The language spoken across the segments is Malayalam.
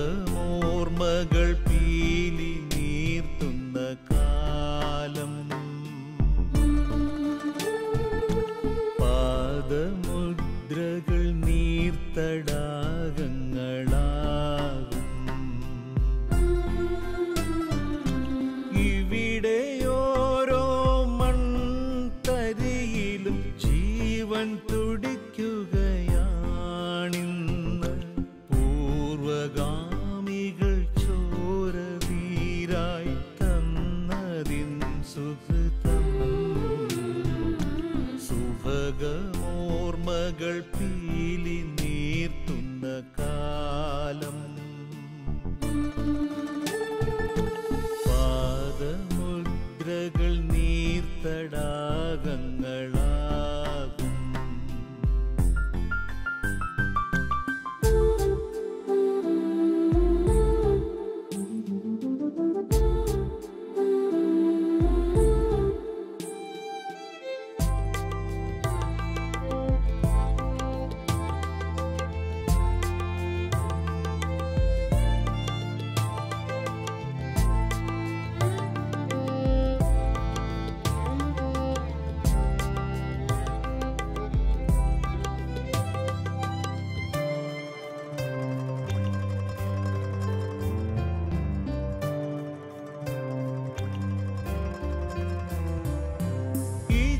സുഭഗമോർമകൾ പീലി നീർത്തുന്ന കാലം, പാദമുദ്രകൾ നീർത്തടാകങ്ങളാകും. ഇവിടെയോരോ മൺതരിയിലും ജീവൻ തുടിക്കുകയാണിന്ന്. പൂർവഗാമികൾ ചോരതീരായി തന്നതിൻ സുഹൃതം. സുഭഗമോർമകൾ പീലി നീർത്തുന്ന കാലം, പാദമുദ്രകൾ നീർത്തടാകങ്ങളാകും.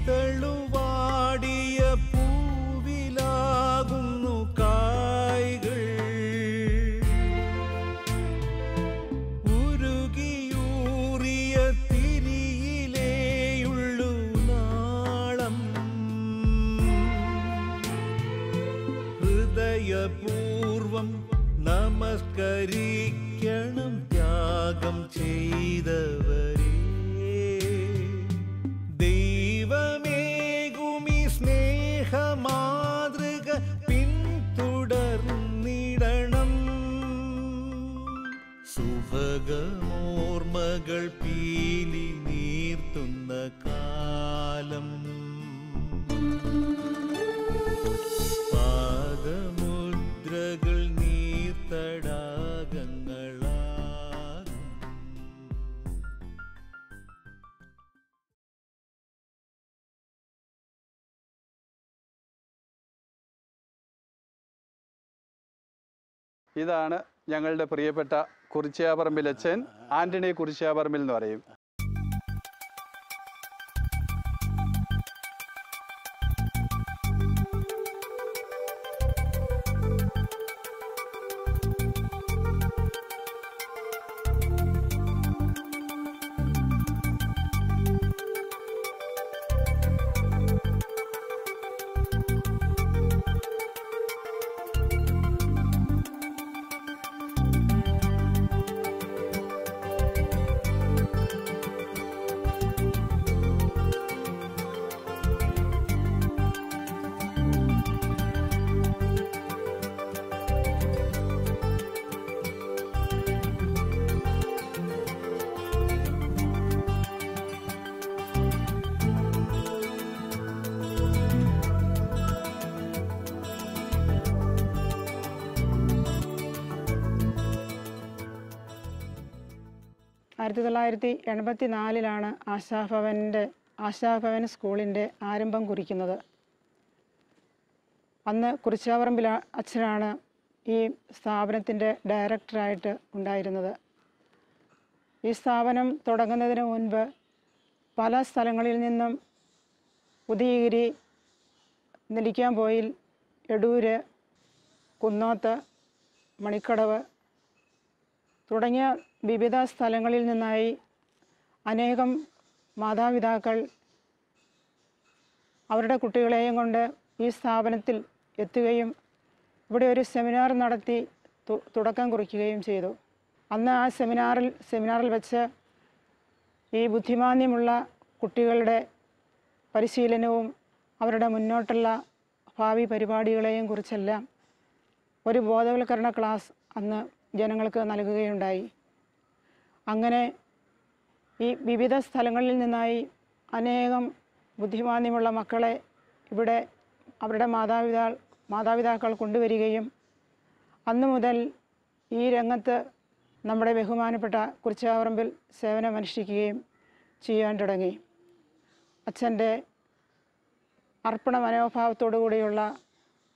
ഇതളുവാടിയ പൂവിലാകുന്നു കായ്കൾ, ഉരുകിയൂറിയ തിരിയിലേയുള്ളു നാളം. ഹൃദയപൂർവം നമസ്കരിക്കണം ത്യാഗം ചെയ്തവരെ. ദൈവമേകുമി സ്നേഹമാതൃക പിന്തുടർന്നിടണം. സുഭഗമോർമകൾ പീലി നീർത്തുന്ന കാലം, പാദമുദ്രകൾ നീർത്തടാകങ്ങളാകും. ഇതാണ് ഞങ്ങളുടെ പ്രിയപ്പെട്ട കുറിച്യാപറമ്പിൽ അച്ഛൻ, ആന്റണി കുറിച്യാപറമ്പിൽ എന്ന് പറയും. 1984 ആശാഭവൻ സ്കൂളിൻ്റെ ആരംഭം കുറിക്കുന്നത്. അന്ന് കുറിച്ചാപറമ്പിൽ അച്ഛനാണ് ഈ സ്ഥാപനത്തിൻ്റെ ഡയറക്ടറായിട്ട് ഉണ്ടായിരുന്നത്. ഈ സ്ഥാപനം തുടങ്ങുന്നതിന് മുൻപ് പല സ്ഥലങ്ങളിൽ നിന്നും ഉദയഗിരി, നെല്ലിക്കാംപോയിൽ, എടൂര്, കുന്നോത്ത്, മണിക്കടവ് തുടങ്ങിയ വിവിധ സ്ഥലങ്ങളിൽ നിന്നായി അനേകം മാതാപിതാക്കൾ അവരുടെ കുട്ടികളെയും കൊണ്ട് ഈ സ്ഥാപനത്തിൽ എത്തുകയും ഇവിടെ ഒരു സെമിനാർ നടത്തി തുടക്കം കുറിക്കുകയും ചെയ്തു. അന്ന് ആ സെമിനാറിൽ വെച്ച് ഈ ബുദ്ധിമാന്ദ്യമുള്ള കുട്ടികളുടെ പരിശീലനവും അവരുടെ മുന്നോട്ടുള്ള ഭാവി പരിപാടികളെയും കുറിച്ചെല്ലാം ഒരു ബോധവൽക്കരണ ക്ലാസ് അന്ന് ജനങ്ങൾക്ക് നൽകുകയുണ്ടായി. അങ്ങനെ ഈ വിവിധ സ്ഥലങ്ങളിൽ നിന്നായി അനേകം ബുദ്ധിമാന്ദ്യമുള്ള മക്കളെ ഇവിടെ അവരുടെ മാതാപിതാക്കൾ കൊണ്ടുവരികയും അന്നു മുതൽ ഈ രംഗത്ത് നമ്മുടെ ബഹുമാനപ്പെട്ട കുറിച്ചാപറമ്പിൽ സേവനമനുഷ്ഠിക്കുകയും ചെയ്യാൻ തുടങ്ങി. അച്ഛൻ്റെ അർപ്പണ മനോഭാവത്തോടു കൂടിയുള്ള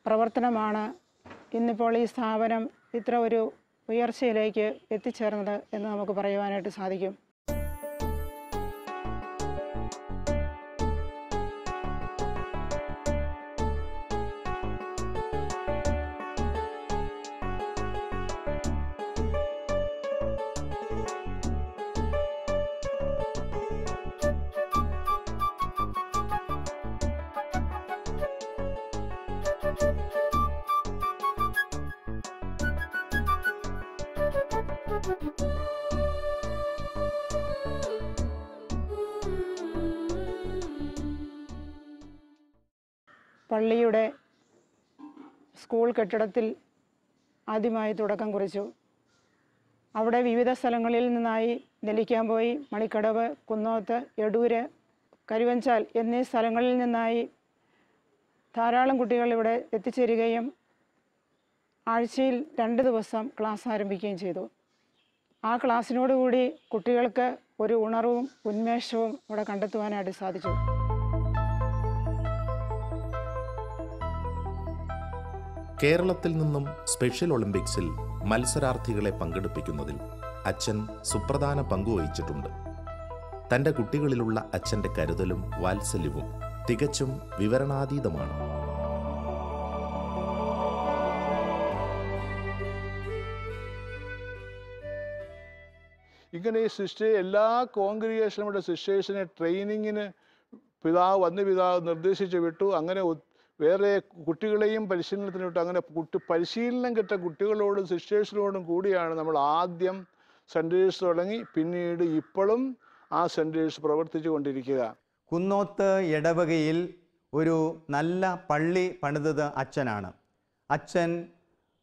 പ്രവർത്തനമാണ് ഇന്നിപ്പോൾ ഈ സ്ഥാപനം ഇത്ര ഒരു ഉയർച്ചയിലേക്ക് എത്തിച്ചേർന്നത് എന്ന് നമുക്ക് പറയുവാനായിട്ട് സാധിക്കും. പള്ളിയുടെ സ്കൂൾ കെട്ടിടത്തിൽ ആദ്യമായി തുടക്കം കുറിച്ചു. അവിടെ വിവിധ സ്ഥലങ്ങളിൽ നിന്നായി നെല്ലിക്കാംപോയി, മണിക്കടവ്, കുന്നോത്ത്, എടൂര്, കരുവഞ്ചാൽ എന്നീ സ്ഥലങ്ങളിൽ നിന്നായി ധാരാളം കുട്ടികൾ ഇവിടെ എത്തിച്ചേരുകയും ആഴ്ചയിൽ 2 ദിവസം ക്ലാസ് ആരംഭിക്കുകയും ചെയ്തു. ആ ക്ലാസ്സിനോടുകൂടി കുട്ടികൾക്ക് ഒരു ഉണർവും ഉന്മേഷവും ഇവിടെ കണ്ടെത്തുവാനായിട്ട് സാധിച്ചു. കേരളത്തിൽ നിന്നും സ്പെഷ്യൽ ഒളിമ്പിക്സിൽ മത്സരാർത്ഥികളെ പങ്കെടുപ്പിക്കുന്നതിൽ അച്ഛൻ സുപ്രധാന പങ്കുവഹിച്ചിട്ടുണ്ട്. തൻ്റെ കുട്ടികളിലുള്ള അച്ഛൻ്റെ കരുതലും വാത്സല്യവും തികച്ചും വിവരണാതീതമാണ്. ഇങ്ങനെ ഈ എല്ലാ കോൺഗ്രിഗേഷനുടെ സിസ്റ്റേഴ്സിനെ ട്രെയിനിങ്ങിന് പിതാവ് നിർദ്ദേശിച്ച് വിട്ടു. അങ്ങനെ വേറെ കുട്ടികളെയും പരിശീലനത്തിന് വിട്ടു. അങ്ങനെ പരിശീലനം കിട്ട കുട്ടികളോടും സിസ്റ്റേഴ്സിനോടും കൂടിയാണ് നമ്മൾ ആദ്യം സെൻറ്റേഴ്സ് തുടങ്ങി. പിന്നീട് ഇപ്പോഴും ആ സെൻറ്റേഴ്സ് പ്രവർത്തിച്ചു കൊണ്ടിരിക്കുക. കുന്നോത്ത് ഇടവകയിൽ ഒരു നല്ല പള്ളി പണിതത് അച്ഛനാണ്. അച്ഛൻ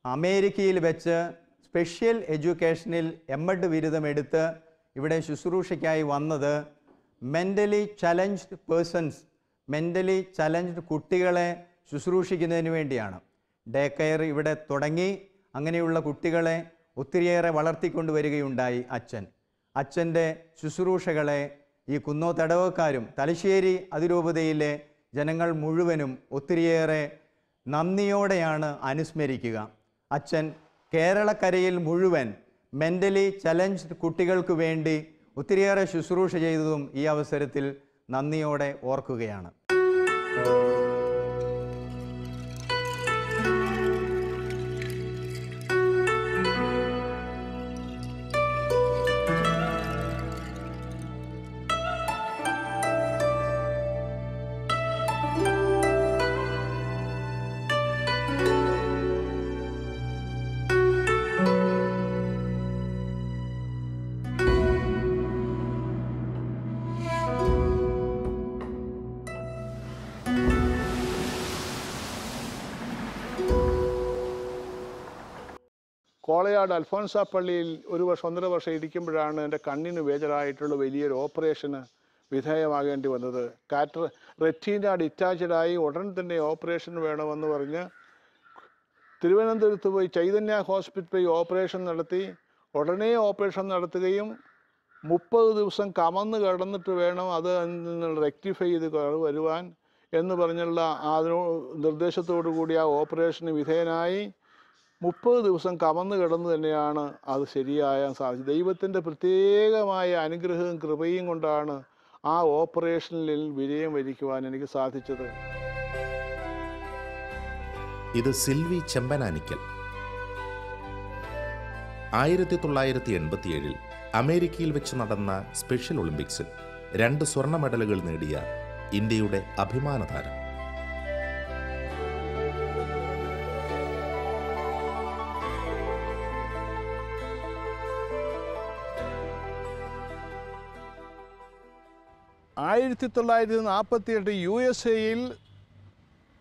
അമേരിക്കയിൽ വെച്ച് സ്പെഷ്യൽ എഡ്യൂക്കേഷനിൽ MEd ബിരുദമെടുത്ത് ഇവിടെ ശുശ്രൂഷയ്ക്കായി വന്നത് mentally challenged persons, mentally challenged കുട്ടികളെ ശുശ്രൂഷിക്കുന്നതിന് വേണ്ടിയാണ്. ഡേ കെയർ ഇവിടെ തുടങ്ങി. അങ്ങനെയുള്ള കുട്ടികളെ ഒത്തിരിയേറെ വളർത്തിക്കൊണ്ടുവരികയുണ്ടായി അച്ഛൻ. അച്ഛൻ്റെ ശുശ്രൂഷകളെ ഈ കുന്നോത്തടവക്കാരും തലശ്ശേരി അതിരൂപതയിലെ ജനങ്ങൾ മുഴുവനും ഒത്തിരിയേറെ നന്ദിയോടെയാണ് അനുസ്മരിക്കുക. അച്ഛൻ കേരളക്കരയിൽ മുഴുവൻ മെൻ്റലി ചലഞ്ച്ഡ് കുട്ടികൾക്ക് വേണ്ടി ഒത്തിരിയേറെ ശുശ്രൂഷ ചെയ്തതും ഈ അവസരത്തിൽ നന്ദിയോടെ ഓർക്കുകയാണ്. കോളയാട് അൽഫോൻസ പള്ളിയിൽ 1-1.5 വർഷം ഇരിക്കുമ്പോഴാണ് എൻ്റെ കണ്ണിന് വേജറായിട്ടുള്ള വലിയൊരു ഓപ്പറേഷന് വിധേയമാകേണ്ടി വന്നത്. റെറ്റീന ഡിറ്റാച്ചഡായി ഉടൻ തന്നെ ഓപ്പറേഷൻ വേണമെന്ന് പറഞ്ഞ് തിരുവനന്തപുരത്ത് പോയി ചൈതന്യ ഹോസ്പിറ്റലിൽ ഓപ്പറേഷൻ നടത്തി. ഉടനെ ഓപ്പറേഷൻ നടത്തുകയും 30 ദിവസം കമന്ന് കിടന്നിട്ട് വേണം അത് റെക്ടിഫൈ ചെയ്ത് വരുവാൻ എന്ന് പറഞ്ഞുള്ള നിർദ്ദേശത്തോടു കൂടി ആ ഓപ്പറേഷന് വിധേയനായി 30 ദിവസം കമന്ന് കിടന്ന് തന്നെയാണ് അത് ശരിയായാൻ സാധിച്ചത്. ദൈവത്തിൻ്റെ പ്രത്യേകമായ അനുഗ്രഹവും കൃപയും കൊണ്ടാണ് ആ ഓപ്പറേഷനിൽ വിജയം വരിക്കുവാൻ എനിക്ക് സാധിച്ചത്. ഇത് സിൽവി ചെമ്പനാനിക്കൽ. 1987 അമേരിക്കയിൽ വെച്ച് നടന്ന സ്പെഷ്യൽ ഒളിമ്പിക്സിൽ 2 സ്വർണ്ണ മെഡലുകൾ നേടിയ ഇന്ത്യയുടെ അഭിമാന താരം. ആയിരത്തി 1948 USA-യിൽ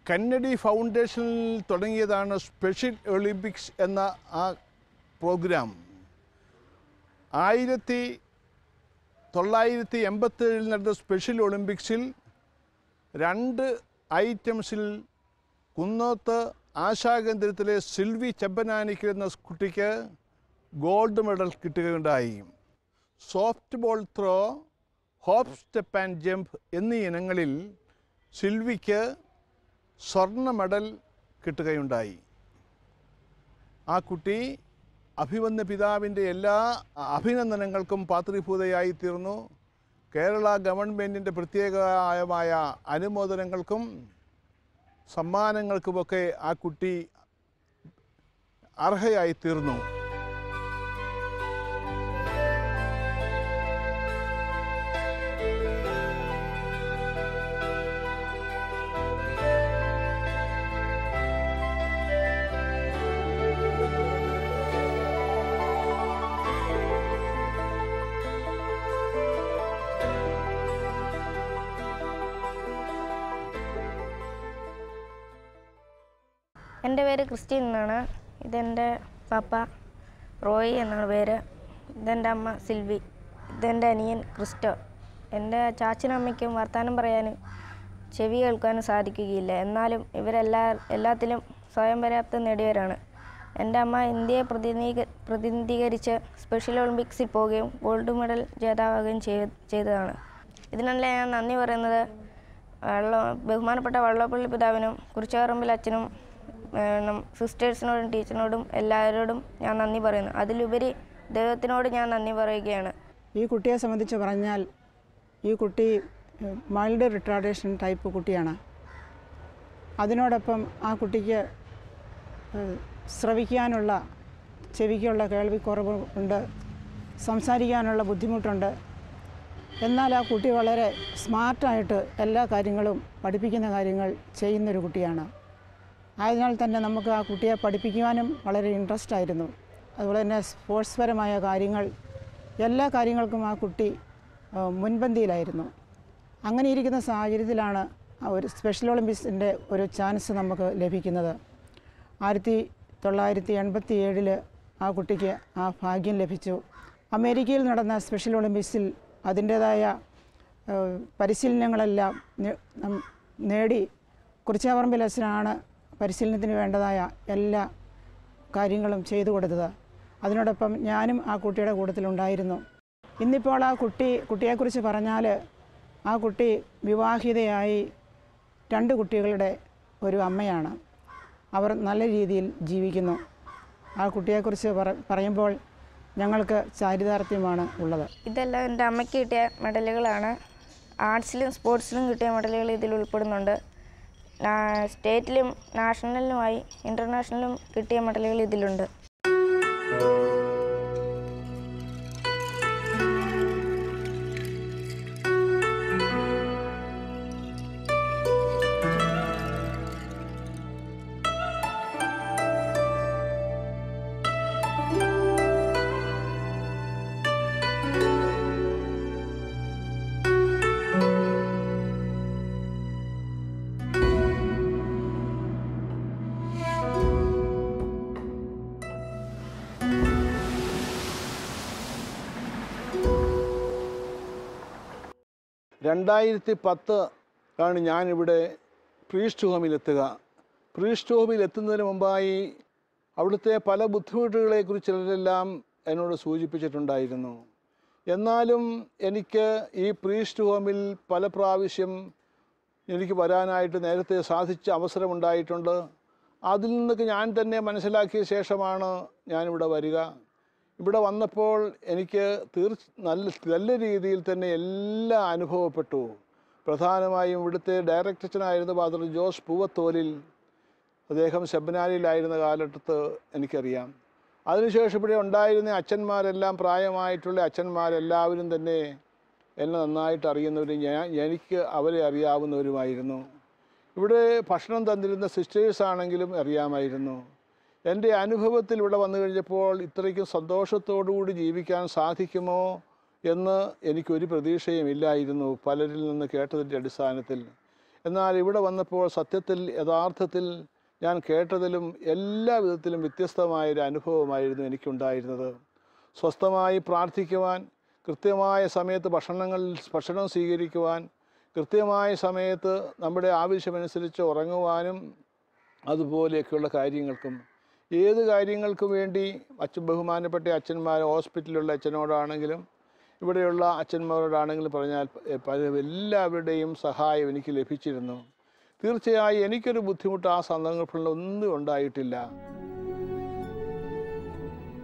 കന്നഡി ഫൗണ്ടേഷനിൽ തുടങ്ങിയതാണ് സ്പെഷ്യൽ ഒളിമ്പിക്സ് എന്ന ആ പ്രോഗ്രാം. 1987 നടന്ന സ്പെഷ്യൽ ഒളിമ്പിക്സിൽ 2 ഐറ്റംസിൽ കുന്നോത്ത് ആശാകേന്ദ്രത്തിലെ സിൽവി ചെമ്പനാനിക്കൽ എന്ന കുട്ടിക്ക് ഗോൾഡ് മെഡൽ കിട്ടുകയുണ്ടായി. Soft ball throw, hop step and jump എന്നീ ഇനങ്ങളിൽ സിൽവിക്ക് സ്വർണ്ണ മെഡൽ കിട്ടുകയുണ്ടായി. ആ കുട്ടി അഭിമന്യ പിതാവിൻ്റെ എല്ലാ അഭിനന്ദനങ്ങൾക്കും പാത്രീഭൂതയായി തീർന്നു. കേരള ഗവൺമെൻറ്റിൻ്റെ പ്രത്യേകമായ അനുമോദനങ്ങൾക്കും സമ്മാനങ്ങൾക്കുമൊക്കെ ആ കുട്ടി അർഹയായി തീർന്നു. എൻ്റെ പേര് ക്രിസ്റ്റീൻ എന്നാണ്. ഇതെൻ്റെ പാപ്പ റോയി എന്നാണ് പേര്. ഇതെൻ്റെ അമ്മ സിൽവി. ഇതെൻ്റെ അനിയൻ ക്രിസ്റ്റോ. എൻ്റെ ചാച്ചനും അമ്മയ്ക്കും വർത്തമാനം പറയാനും ചെവി കേൾക്കാനും സാധിക്കുകയില്ല. എന്നാലും എല്ലാത്തിലും സ്വയം പര്യാപ്തം നേടിയവരാണ്. എൻ്റെ അമ്മ ഇന്ത്യയെ പ്രതിനിധീകരിച്ച് സ്പെഷ്യൽ ഒളിമ്പിക്സിൽ പോവുകയും ഗോൾഡ് മെഡൽ ജേതാവുകയും ചെയ്തതാണ്. ഇതിനെല്ലാം ഞാൻ നന്ദി പറയുന്നത് ബഹുമാനപ്പെട്ട വള്ളപ്പള്ളി പിതാവിനും കുറിച്ചാറമ്പിൽ അച്ഛനും സിസ്റ്റേഴ്സിനോടും ടീച്ചറിനോടും എല്ലാവരോടും ഞാൻ നന്ദി പറയുന്നു. അതിലുപരി ദൈവത്തിനോട് ഞാൻ നന്ദി പറയുകയാണ്. ഈ കുട്ടിയെ സംബന്ധിച്ച് പറഞ്ഞാൽ ഈ കുട്ടി മൈൽഡ് റിട്ടാർഡേഷൻ ടൈപ്പ് കുട്ടിയാണ്. അതിനോടൊപ്പം ആ കുട്ടിക്ക് ശ്രവിക്കാനുള്ള ചെവിക്കുള്ള കേൾവിക്കുറവ് ഉണ്ട്, സംസാരിക്കാനുള്ള ബുദ്ധിമുട്ടുണ്ട്. എന്നാൽ ആ കുട്ടി വളരെ സ്മാർട്ടായിട്ട് എല്ലാ കാര്യങ്ങളും പഠിപ്പിക്കുന്ന കാര്യങ്ങൾ ചെയ്യുന്നൊരു കുട്ടിയാണ്. ആയതിനാൽ തന്നെ നമുക്ക് ആ കുട്ടിയെ പഠിപ്പിക്കുവാനും വളരെ ഇൻട്രസ്റ്റ് ആയിരുന്നു. അതുപോലെ തന്നെ സ്പോർട്സ് പരമായ കാര്യങ്ങൾ എല്ലാ കാര്യങ്ങൾക്കും ആ കുട്ടി മുൻപന്തിയിലായിരുന്നു. അങ്ങനെ ഇരിക്കുന്ന സാഹചര്യത്തിലാണ് ഒരു സ്പെഷ്യൽ ഒളിമ്പിക്സിൻ്റെ ഒരു ചാൻസ് നമുക്ക് ലഭിക്കുന്നത്. 1987 ആ കുട്ടിക്ക് ആ ഭാഗ്യം ലഭിച്ചു. അമേരിക്കയിൽ നടന്ന സ്പെഷ്യൽ ഒളിമ്പിക്സിൽ അതിൻ്റേതായ പരിശീലനങ്ങളെല്ലാം നേടി കുറിച്ചാപ്പറമ്പിൽ അച്ഛനാണ് പരിശീലനത്തിന് വേണ്ടതായ എല്ലാ കാര്യങ്ങളും ചെയ്തു കൊടുത്തത്. അതിനോടൊപ്പം ഞാനും ആ കുട്ടിയുടെ കൂട്ടത്തിലുണ്ടായിരുന്നു. ഇന്നിപ്പോൾ ആ കുട്ടിയെക്കുറിച്ച് പറഞ്ഞാൽ ആ കുട്ടി വിവാഹിതയായി 2 കുട്ടികളുടെ ഒരു അമ്മയാണ്. അവർ നല്ല രീതിയിൽ ജീവിക്കുന്നു. ആ കുട്ടിയെക്കുറിച്ച് പറയുമ്പോൾ ഞങ്ങൾക്ക് ചാരിതാർത്ഥ്യമാണ് ഉള്ളത്. ഇതെല്ലാം എൻ്റെ അമ്മയ്ക്ക് കിട്ടിയ മെഡലുകളാണ്. ആർട്സിലും സ്പോർട്സിലും കിട്ടിയ മെഡലുകൾ ഇതിൽ ഉൾപ്പെടുന്നുണ്ട്. സ്റ്റേറ്റിലും നാഷണലിലുമായി ഇൻ്റർനാഷണലും കിട്ടിയ മെഡലുകൾ ഇതിലുണ്ട്. ആണ് ഞാനിവിടെ പ്രീസ്റ്റ് ഹോമിലെത്തുക. പ്രീസ്റ്റ് ഹോമിൽ എത്തുന്നതിന് മുമ്പായി അവിടുത്തെ പല ബുദ്ധിമുട്ടുകളെക്കുറിച്ച് ചിലരെല്ലാം എന്നോട് സൂചിപ്പിച്ചിട്ടുണ്ടായിരുന്നു. എന്നാലും എനിക്ക് ഈ പ്രീസ്റ്റ് ഹോമിൽ പല പ്രാവശ്യം എനിക്ക് വരാനായിട്ട് നേരത്തെ സാധിച്ച അവസരമുണ്ടായിട്ടുണ്ട്. അതിൽ നിന്നൊക്കെ ഞാൻ തന്നെ മനസ്സിലാക്കിയ ശേഷമാണ് ഞാനിവിടെ വരിക. ഇവിടെ വന്നപ്പോൾ എനിക്ക് നല്ല രീതിയിൽ തന്നെ എല്ലാം അനുഭവപ്പെട്ടു. പ്രധാനമായും ഇവിടുത്തെ ഡയറക്ടറനായിരുന്ന ഫാദർ ജോസ് പൂവത്തോലിൽ, അദ്ദേഹം സെമിനാരിയിലായിരുന്ന കാലഘട്ടത്ത് എനിക്കറിയാം. അതിനുശേഷം ഇവിടെ ഉണ്ടായിരുന്ന അച്ഛന്മാരെല്ലാം, പ്രായമായിട്ടുള്ള അച്ഛന്മാരെല്ലാവരും തന്നെ എന്നെ നന്നായിട്ട് അറിയുന്നവരും എനിക്ക് അവരെ അറിയാവുന്നവരുമായിരുന്നു. ഇവിടെ ഭക്ഷണം തന്നിരുന്ന സിസ്റ്റേഴ്സാണെങ്കിലും അറിയാമായിരുന്നു. എൻ്റെ അനുഭവത്തിൽ ഇവിടെ വന്നു കഴിഞ്ഞപ്പോൾ ഇത്രയ്ക്കും സന്തോഷത്തോടുകൂടി ജീവിക്കാൻ സാധിക്കുമോ എന്ന് എനിക്കൊരു പ്രതീക്ഷയും ഇല്ലായിരുന്നു പലരിൽ നിന്ന് കേട്ടതിൻ്റെ അടിസ്ഥാനത്തിൽ. എന്നാൽ ഇവിടെ വന്നപ്പോൾ സത്യത്തിൽ യഥാർത്ഥത്തിൽ ഞാൻ കേട്ടതിലും എല്ലാ വിധത്തിലും വ്യത്യസ്തമായൊരു അനുഭവമായിരുന്നു എനിക്കുണ്ടായിരുന്നത്. സ്വസ്ഥമായി പ്രാർത്ഥിക്കുവാൻ, കൃത്യമായ സമയത്ത് ഭക്ഷണം സ്വീകരിക്കുവാൻ, കൃത്യമായ സമയത്ത് നമ്മുടെ ആവശ്യമനുസരിച്ച് ഉറങ്ങുവാനും, അതുപോലെയൊക്കെയുള്ള കാര്യങ്ങൾക്കും, ഏത് കാര്യങ്ങൾക്കും വേണ്ടി ബഹുമാനപ്പെട്ട അച്ഛന്മാർ, ഹോസ്പിറ്റലിലുള്ള അച്ഛനോടാണെങ്കിലും ഇവിടെയുള്ള അച്ഛന്മാരോടാണെങ്കിലും പറഞ്ഞാൽ എല്ലാവരുടെയും സഹായം എനിക്ക് ലഭിച്ചിരുന്നു. തീർച്ചയായും എനിക്കൊരു ബുദ്ധിമുട്ട് ആ സന്ദർഭങ്ങളിൽ ഒന്നും ഉണ്ടായിട്ടില്ല.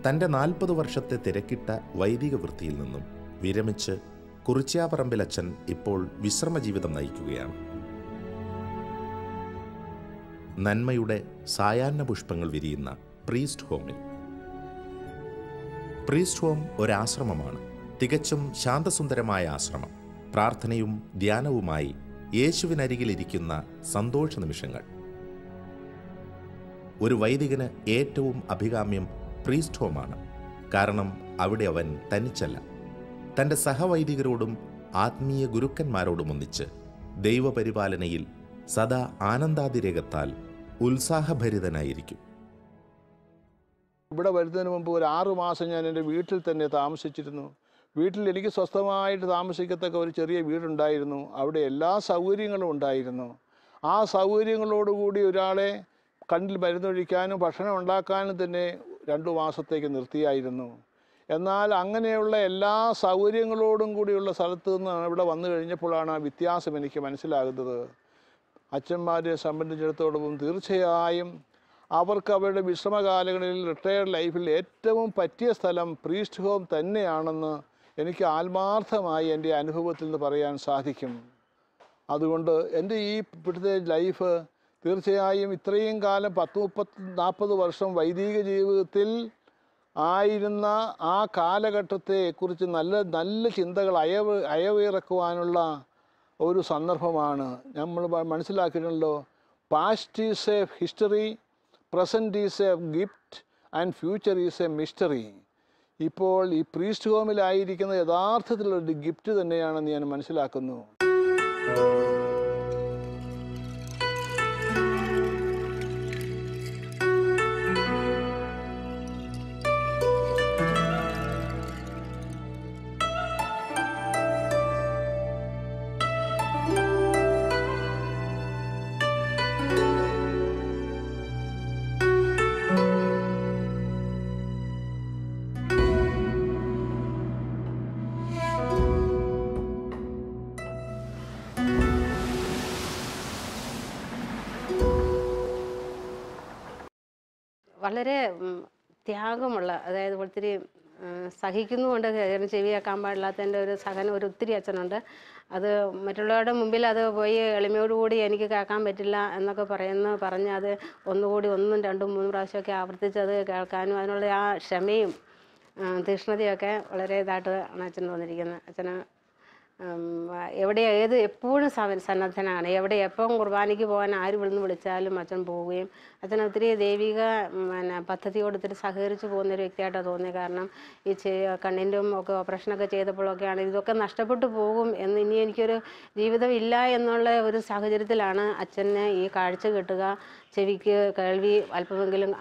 തൻ്റെ 40 വർഷത്തെ തിരക്കിട്ട വൈദിക വൃത്തിയിൽ നിന്നും വിരമിച്ച് കുറിച്യാപറമ്പിൽ അച്ഛൻ ഇപ്പോൾ വിശ്രമജീവിതം നയിക്കുകയാണ്. നന്മയുടെ സായാഹ്ന പുഷ്പങ്ങൾ വിരിയുന്ന പ്രീസ്റ്റ് ഹോമിൽ. പ്രീസ്റ്റ് ഹോം ഒരാശ്രമമാണ്. തികച്ചും ശാന്തസുന്ദരമായ ആശ്രമം. പ്രാർത്ഥനയും ധ്യാനവുമായി യേശുവിനരികിലിരിക്കുന്ന സന്തോഷ നിമിഷങ്ങൾ. ഒരു വൈദികന് ഏറ്റവും അഭികാമ്യം പ്രീസ്റ്റ് ഹോമാണ്. കാരണം അവിടെ അവൻ തനിച്ചല്ല, തൻ്റെ സഹവൈദികരോടും ആത്മീയ ഗുരുക്കന്മാരോടും ഒന്നിച്ച് ദൈവപരിപാലനയിൽ സദാ ആനന്ദാതിരേകത്താൽ ഉത്സാഹഭരിതനായിരിക്കും. ഇവിടെ വരുന്നതിന് മുമ്പ് ഒരു 6 മാസം ഞാൻ എൻ്റെ വീട്ടിൽ തന്നെ താമസിച്ചിരുന്നു. വീട്ടിൽ എനിക്ക് സ്വസ്ഥമായിട്ട് താമസിക്കത്തക്ക ഒരു ചെറിയ വീടുണ്ടായിരുന്നു. അവിടെ എല്ലാ സൗകര്യങ്ങളും ഉണ്ടായിരുന്നു. ആ സൗകര്യങ്ങളോടുകൂടി ഒരാളെ കണ്ണിൽ മരുന്നൊഴിക്കാനും ഭക്ഷണം ഉണ്ടാക്കാനും തന്നെ 2 മാസത്തേക്ക് നിർത്തിയായിരുന്നു. എന്നാൽ അങ്ങനെയുള്ള എല്ലാ സൗകര്യങ്ങളോടും കൂടിയുള്ള സ്ഥലത്ത് നിന്ന് ഇവിടെ വന്നു കഴിഞ്ഞപ്പോഴാണ് ആ വ്യത്യാസം എനിക്ക് മനസ്സിലാകുന്നത്. അച്ഛന്മാരെ സംബന്ധിച്ചിടത്തോളം തീർച്ചയായും അവർക്ക് അവരുടെ വിശ്രമകാലങ്ങളിൽ, റിട്ടയർഡ് ലൈഫിൽ ഏറ്റവും പറ്റിയ സ്ഥലം പ്രീസ്റ്റ് ഹോം തന്നെയാണെന്ന് എനിക്ക് ആത്മാർത്ഥമായി എൻ്റെ അനുഭവത്തിൽ നിന്ന് പറയാൻ സാധിക്കും. അതുകൊണ്ട് എൻ്റെ ഈ ഇപ്പോഴത്തെ ലൈഫ് തീർച്ചയായും ഇത്രയും കാലം 10-40 വർഷം വൈദിക ജീവിതത്തിൽ ആയിരുന്ന ആ കാലഘട്ടത്തെക്കുറിച്ച് നല്ല ചിന്തകൾ അയവിറക്കുവാനുള്ള ഒരു സന്ദർഭമാണ്. നമ്മൾ മനസ്സിലാക്കിയിട്ടുണ്ടല്ലോ, past is a history, present is a gift and future is a mystery. ഇപ്പോൾ ഈ പ്രീസ്റ്റ് ഹോമിലായിരിക്കുന്ന യഥാർത്ഥത്തിലൊരു ഗിഫ്റ്റ് തന്നെയാണെന്ന് ഞാൻ മനസ്സിലാക്കുന്നു. വളരെ ത്യാഗമുള്ള, അതായത് ഒത്തിരി സഹിക്കുന്നുകൊണ്ട് ചെവി കേൾക്കാൻ പാടില്ലാത്തതിൻ്റെ ഒരു സഹനം ഒത്തിരി അച്ഛനുണ്ട്. അത് മറ്റുള്ളവരുടെ മുമ്പിൽ അത് പോയി എളിമയോടുകൂടി എനിക്ക് കേൾക്കാൻ പറ്റില്ല എന്നൊക്കെ പറഞ്ഞ് അത് ഒന്നുകൂടി 1, 2, 3 പ്രാവശ്യമൊക്കെ ആവർത്തിച്ചത് കേൾക്കാനും അതിനുള്ള ആ ക്ഷമയും തീക്ഷ്ണതയൊക്കെ വളരെ ഇതായിട്ട് ആണ് അച്ഛൻ തോന്നിയിരിക്കുന്നത്. അച്ഛന് എപ്പോഴും സന്നദ്ധനാണ്. എപ്പം കുർബാനയ്ക്ക് പോകാൻ ആര് വിളിച്ചാലും അച്ഛൻ പോവുകയും അച്ഛൻ ഒത്തിരി ദൈവിക പദ്ധതിയോട് ഒത്തിരി സഹകരിച്ച് പോകുന്നൊരു വ്യക്തിയായിട്ടാണ് തോന്നിയത്. കാരണം ഈ കണ്ണിൻ്റെ ഒക്കെ ഓപ്പറേഷനൊക്കെ ചെയ്തപ്പോഴൊക്കെയാണ് ഇതൊക്കെ നഷ്ടപ്പെട്ടു പോകും എന്ന്, ഇനി എനിക്കൊരു ജീവിതം ഇല്ല എന്നുള്ള ഒരു സാഹചര്യത്തിലാണ് അച്ഛന് ഈ കാഴ്ച കിട്ടുക, ചെവിക്ക് കേൾവി അല്പമെങ്കിലും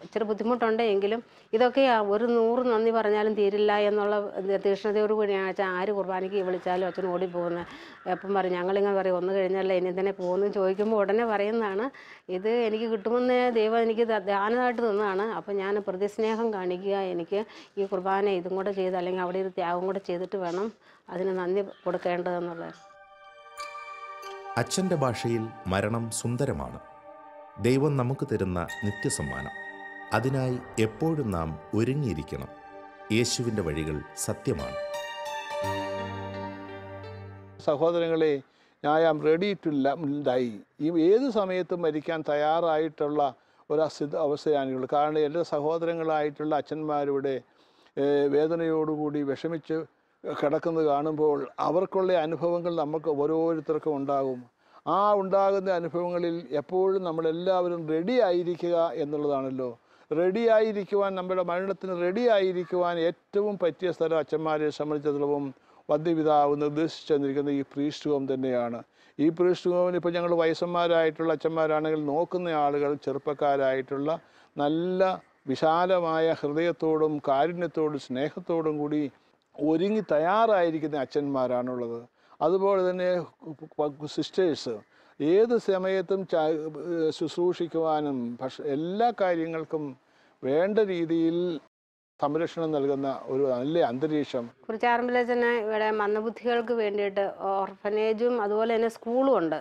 ഇച്ചിരി ബുദ്ധിമുട്ടുണ്ടെങ്കിലും ഇതൊക്കെ 100 നന്ദി പറഞ്ഞാലും തീരില്ല എന്നുള്ള തീക്ഷ്ണതയോടു കൂടിയാണ് അച്ഛൻ ആര് കുർബാനയ്ക്ക് വിളിച്ചാലും അച്ഛൻ ഓടിപ്പോകുന്നത്. എപ്പം പറയും, ഞങ്ങളിങ്ങനെ പറയും ഒന്ന് കഴിഞ്ഞല്ലേ ഇനി തന്നെ പോകുന്നു ചോദിക്കുമ്പോൾ ഉടനെ പറയുന്നതാണ്. ഇത് എനിക്ക് കിട്ടുമെന്ന് ദൈവം എനിക്ക് ദാനമായിട്ട് തന്നതാണ്. അപ്പോൾ ഞാൻ പ്രതിസ്നേഹം കാണിക്കുക, എനിക്ക് ഈ കുർബാന ഇതും കൂടെ ചെയ്ത് അല്ലെങ്കിൽ അവിടെ ഒരു ത്യാഗം കൂടെ ചെയ്തിട്ട് വേണം അതിന് നന്ദി കൊടുക്കേണ്ടതെന്നുള്ളത്. അച്ഛൻ്റെ ഭാഷയിൽ മരണം സുന്ദരമാണ്, ദൈവം നമുക്ക് തരുന്ന നിത്യസമ്മാനം. അതിനായി എപ്പോഴും നാം ഒരുങ്ങിയിരിക്കണം. യേശുവിൻ്റെ വഴികൾ സത്യമാണ്. സഹോദരങ്ങളെ, I am ready to die. ഈ ഏത് സമയത്തും മരിക്കാൻ തയ്യാറായിട്ടുള്ള അവസ്ഥയാണുള്ളത്. കാരണം എൻ്റെ സഹോദരങ്ങളായിട്ടുള്ള അച്ഛന്മാരിവിടെ വേദനയോടുകൂടി വിഷമിച്ച് കിടക്കുന്നത് കാണുമ്പോൾ അവർക്കുള്ള അനുഭവങ്ങൾ നമുക്ക് ഓരോരുത്തർക്കും ഉണ്ടാകും. ആ ഉണ്ടാകുന്ന അനുഭവങ്ങളിൽ എപ്പോഴും നമ്മളെല്ലാവരും റെഡി ആയിരിക്കുക എന്നുള്ളതാണല്ലോ. റെഡി ആയിരിക്കുവാൻ, നമ്മുടെ മരണത്തിന് റെഡി ആയിരിക്കുവാൻ ഏറ്റവും പറ്റിയ സ്ഥലം അച്ഛന്മാരെ സംബന്ധിച്ചിടത്തോളം വന്ധ്യപിതാവ് നിർദ്ദേശിച്ചു തന്നിരിക്കുന്ന ഈ പ്രീസ്റ്റ് ഹോം തന്നെയാണ്. ഈ പ്രീസ്റ്റ് ഹോമിന് ഇപ്പോൾ ഞങ്ങൾ വയസ്സന്മാരായിട്ടുള്ള അച്ഛന്മാരാണെങ്കിൽ നോക്കുന്ന ആളുകൾ ചെറുപ്പക്കാരായിട്ടുള്ള നല്ല വിശാലമായ ഹൃദയത്തോടും കാരുണ്യത്തോടും സ്നേഹത്തോടും കൂടി ഒരുങ്ങി തയ്യാറായിരിക്കുന്ന അച്ഛന്മാരാണുള്ളത്. അതുപോലെ തന്നെ സിസ്റ്റേഴ്സ് ഏത് സമയത്തും ശുശ്രൂഷിക്കുവാനും എല്ലാ കാര്യങ്ങൾക്കും വേണ്ട രീതിയിൽ സംരക്ഷണം നൽകുന്ന ഒരു നല്ല അന്തരീക്ഷം. കുറിച്ചാറമ്പലച്ചന് ഇവിടെ മന്ദബുദ്ധികൾക്ക് വേണ്ടിയിട്ട് ഓർഫനേജും അതുപോലെ തന്നെ സ്കൂളും ഉണ്ട്.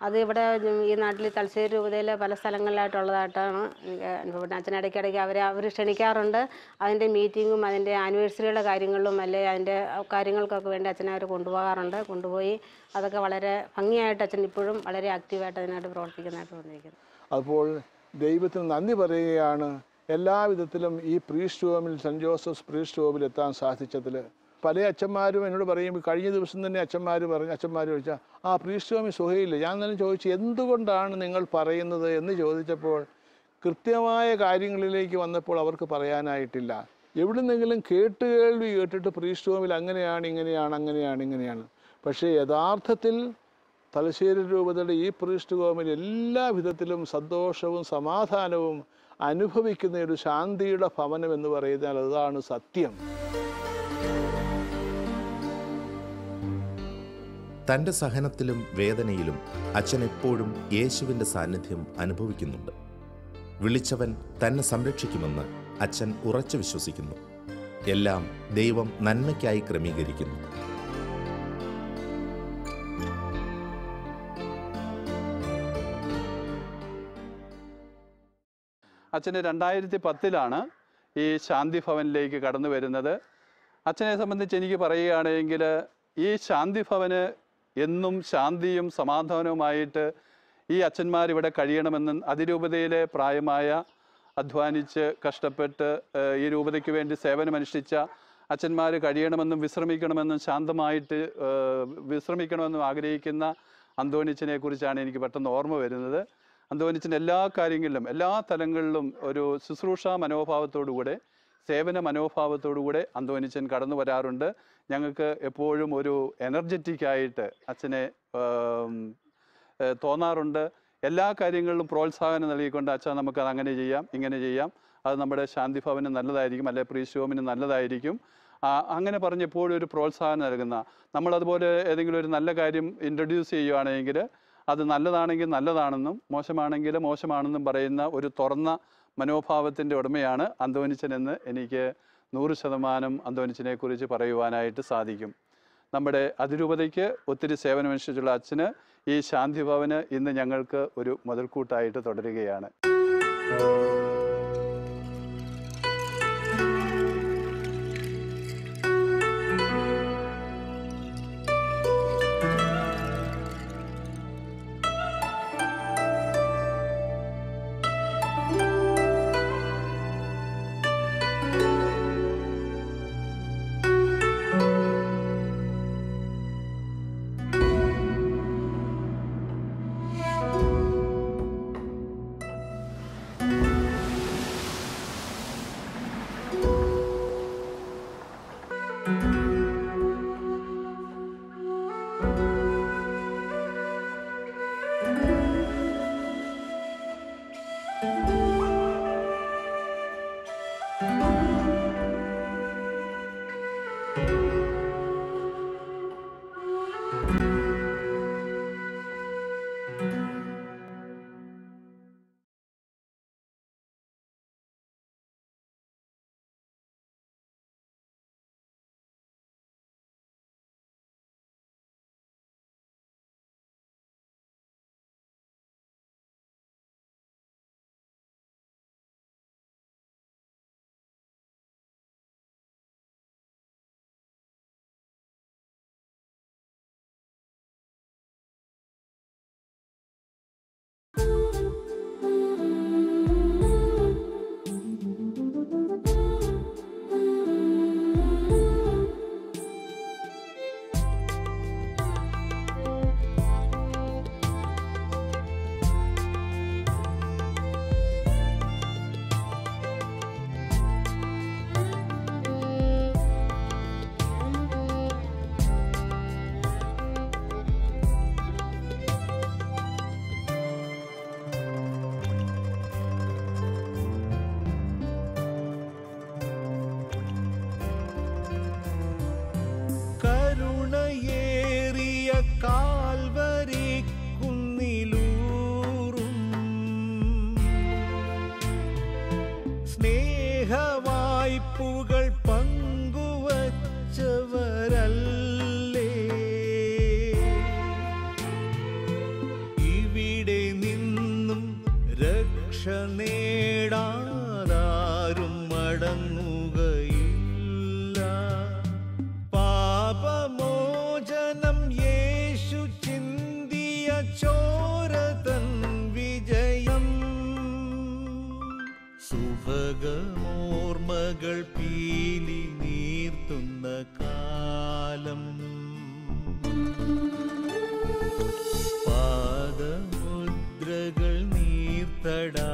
അത് ഇവിടെ ഈ നാട്ടിൽ തലശ്ശേരി രൂപതയിൽ പല സ്ഥലങ്ങളിലായിട്ടുള്ളതായിട്ടാണ് അനുഭവപ്പെടുന്നത്. അച്ഛൻ ഇടയ്ക്കിടയ്ക്ക് അവർ ക്ഷണിക്കാറുണ്ട്. അതിൻ്റെ മീറ്റിങ്ങും അതിൻ്റെ ആനിവേഴ്സറിയുടെ കാര്യങ്ങളിലും അല്ലെ അതിൻ്റെ കാര്യങ്ങൾക്കൊക്കെ വേണ്ടി അച്ഛനെ അവർ കൊണ്ടുപോകാറുണ്ട്. കൊണ്ടുപോയി അതൊക്കെ വളരെ ഭംഗിയായിട്ട് അച്ഛൻ ഇപ്പോഴും വളരെ ആക്റ്റീവായിട്ട് അതിനായിട്ട് പ്രവർത്തിക്കുന്നതായിട്ട് തോന്നിയിരിക്കുന്നു. അപ്പോൾ ദൈവത്തിന് നന്ദി പറയുകയാണ് എല്ലാവിധത്തിലും ഈ പ്രീസ്റ്റ് ഹോമിൽ, സെൻറ്റ് ജോസഫ്സ് പ്രീസ്റ്റ് ഹോമിൽ എത്താൻ സാധിച്ചതിൽ. പല അച്ഛന്മാരും എന്നോട് പറയും, കഴിഞ്ഞ ദിവസം തന്നെ അച്ഛന്മാർ ചോദിച്ചാൽ പ്രീസ്റ്റ് ഹോമിൽ സുഖയില്ല. ഞാൻ തന്നെ ചോദിച്ചു, എന്തുകൊണ്ടാണ് നിങ്ങൾ പറയുന്നത് എന്ന് ചോദിച്ചപ്പോൾ കൃത്യമായ കാര്യങ്ങളിലേക്ക് വന്നപ്പോൾ അവർക്ക് പറയാനായിട്ടില്ല. എവിടുന്നെങ്കിലും കേട്ടിട്ട് പ്രീസ്റ്റ് ഹോമിൽ അങ്ങനെയാണ് ഇങ്ങനെയാണ്. പക്ഷേ യഥാർത്ഥത്തിൽ തലശ്ശേരി രൂപതയുടെ ഈ പ്രീസ്റ്റ് ഹോമിൽ എല്ലാ വിധത്തിലും സന്തോഷവും സമാധാനവും അനുഭവിക്കുന്ന ഒരു ശാന്തിയുടെ ഭവനം എന്ന് പറയുന്നാൽ അതാണ് സത്യം. തൻ്റെ സഹനത്തിലും വേദനയിലും അച്ഛൻ എപ്പോഴും യേശുവിൻ്റെ സാന്നിധ്യം അനുഭവിക്കുന്നുണ്ട്. വിളിച്ചവൻ തന്നെ സംരക്ഷിക്കുമെന്ന് അച്ഛൻ ഉറച്ചു വിശ്വസിക്കുന്നു. എല്ലാം ദൈവം നന്മയ്ക്കായി ക്രമീകരിക്കുന്നു. അച്ഛന് 2010 ഈ ശാന്തി ഭവനിലേക്ക് കടന്നു വരുന്നത്. അച്ഛനെ സംബന്ധിച്ച് എനിക്ക് പറയുകയാണെങ്കിൽ ഈ ശാന്തി ഭവന് എന്നും ശാന്തിയും സമാധാനവുമായിട്ട് ഈ അച്ഛന്മാരിവിടെ കഴിയണമെന്നും അതിരൂപതയിലെ പ്രായമായ അധ്വാനിച്ച് കഷ്ടപ്പെട്ട് ഈ രൂപതയ്ക്ക് വേണ്ടി സേവനമനുഷ്ഠിച്ച അച്ഛന്മാർ കഴിയണമെന്നും വിശ്രമിക്കണമെന്നും ശാന്തമായിട്ട് വിശ്രമിക്കണമെന്നും ആഗ്രഹിക്കുന്ന അന്തോണിച്ചനെ കുറിച്ചാണ് എനിക്ക് പെട്ടെന്ന് ഓർമ്മ വരുന്നത്. അന്തോണിച്ചൻ എല്ലാ കാര്യങ്ങളിലും എല്ലാ തലങ്ങളിലും ഒരു ശുശ്രൂഷ മനോഭാവത്തോടുകൂടെ, സേവന മനോഭാവത്തോടുകൂടെ അന്തോണിച്ചൻ കടന്നു വരാറുണ്ട്. ഞങ്ങൾക്ക് എപ്പോഴും ഒരു എനർജറ്റിക്കായിട്ട് അച്ഛനെ തോന്നാറുണ്ട്. എല്ലാ കാര്യങ്ങളിലും പ്രോത്സാഹനം നൽകിക്കൊണ്ട് അച്ഛൻ നമുക്കത് അങ്ങനെ ചെയ്യാം, ഇങ്ങനെ ചെയ്യാം, അത് നമ്മുടെ ശാന്തി ഭവന് നല്ലതായിരിക്കും, അല്ലെ പ്രീസ്റ്റ് ഹോമിന് നല്ലതായിരിക്കും, അങ്ങനെ പറഞ്ഞ് എപ്പോഴും ഒരു പ്രോത്സാഹനം നൽകുന്ന. നമ്മളതുപോലെ ഏതെങ്കിലും ഒരു നല്ല കാര്യം ഇൻട്രൊഡ്യൂസ് ചെയ്യുകയാണെങ്കിൽ അത് നല്ലതാണെങ്കിൽ നല്ലതാണെന്നും മോശമാണെങ്കിൽ മോശമാണെന്നും പറയുന്ന ഒരു തുറന്ന മനോഭാവത്തിൻ്റെ ഉടമയാണ് അന്തോണിച്ചനെന്ന് എനിക്ക് 100% അന്തോണിച്ചനെക്കുറിച്ച് പറയുവാനായിട്ട് സാധിക്കും. നമ്മുടെ അതിരൂപതയ്ക്ക് ഒത്തിരി സേവനമനുഷ്ഠിച്ചുള്ള അച്ഛന് ഈ ശാന്തി ഭവന് ഇന്ന് ഞങ്ങൾക്ക് ഒരു മുതൽക്കൂട്ടായിട്ട് തുടരുകയാണ്. സ്നേഹവായ്പുകൾ പങ്കുവച്ചവരല്ലേ. ഇവിടെ നിന്നും രക്ഷ നേടാതാരും മടങ്ങുകയില്ല. പാപമോചനം യേശു ചിന്തിയ ചോര തൻ വിജയം. സുഭഗമോർമകൾ പീലി നീർത്തുന്ന കാലം. പാദമുദ്രകൾ നീർത്തടാ